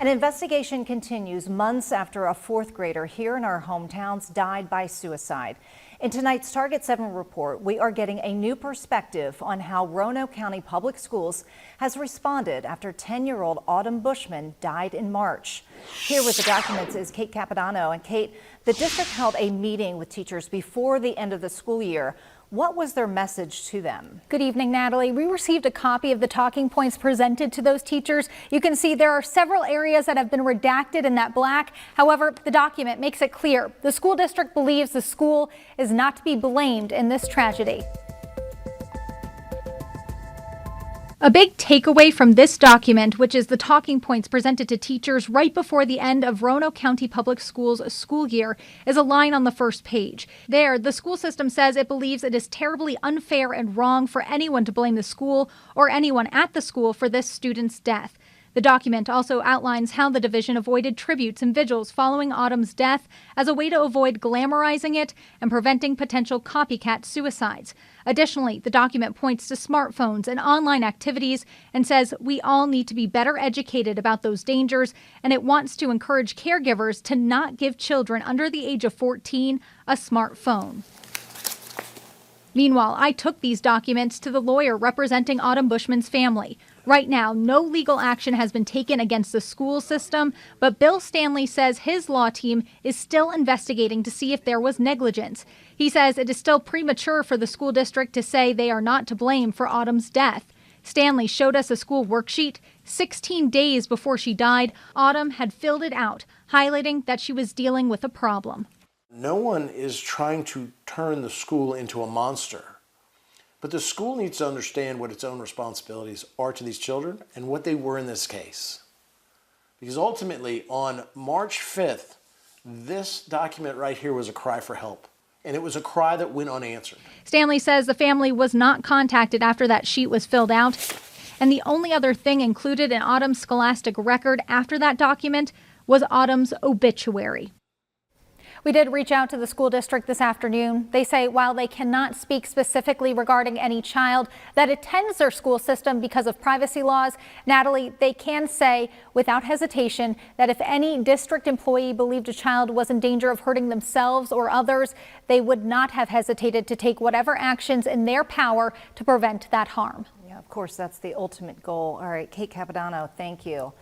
An investigation continues months after a fourth grader here in our hometowns died by suicide. In tonight's Target 7 report, we are getting a new perspective on how Roanoke County Public Schools has responded after 10-year-old Autumn Bushman died in March. Here with the documents is Kate Capodanno. And Kate, the district held a meeting with teachers before the end of the school year. What was their message to them? Good evening, Natalie. We received a copy of the talking points presented to those teachers. You can see there are several areas that have been redacted in that black. However, the document makes it clear the school district believes the school is not to be blamed in this tragedy. A big takeaway from this document, which is the talking points presented to teachers right before the end of Roanoke County Public Schools school year, is a line on the first page. There, the school system says it believes it is terribly unfair and wrong for anyone to blame the school or anyone at the school for this student's death. The document also outlines how the division avoided tributes and vigils following Autumn's death as a way to avoid glamorizing it and preventing potential copycat suicides. Additionally, the document points to smartphones and online activities and says we all need to be better educated about those dangers, and it wants to encourage caregivers to not give children under the age of 14 a smartphone. Meanwhile, I took these documents to the lawyer representing Autumn Bushman's family. Right now, no legal action has been taken against the school system, but Bill Stanley says his law team is still investigating to see if there was negligence. He says it is still premature for the school district to say they are not to blame for Autumn's death. Stanley showed us a school worksheet. 16 days before she died, Autumn had filled it out, highlighting that she was dealing with a problem. No one is trying to turn the school into a monster, but the school needs to understand what its own responsibilities are to these children and what they were in this case. Because ultimately, on March 5th, this document right here was a cry for help, and it was a cry that went unanswered. Stanley says the family was not contacted after that sheet was filled out, and the only other thing included in Autumn's scholastic record after that document was Autumn's obituary. We did reach out to the school district this afternoon. They say while they cannot speak specifically regarding any child that attends their school system because of privacy laws, Natalie, they can say without hesitation that if any district employee believed a child was in danger of hurting themselves or others, they would not have hesitated to take whatever actions in their power to prevent that harm. Yeah, of course, that's the ultimate goal. All right, Kate Capodanno, thank you.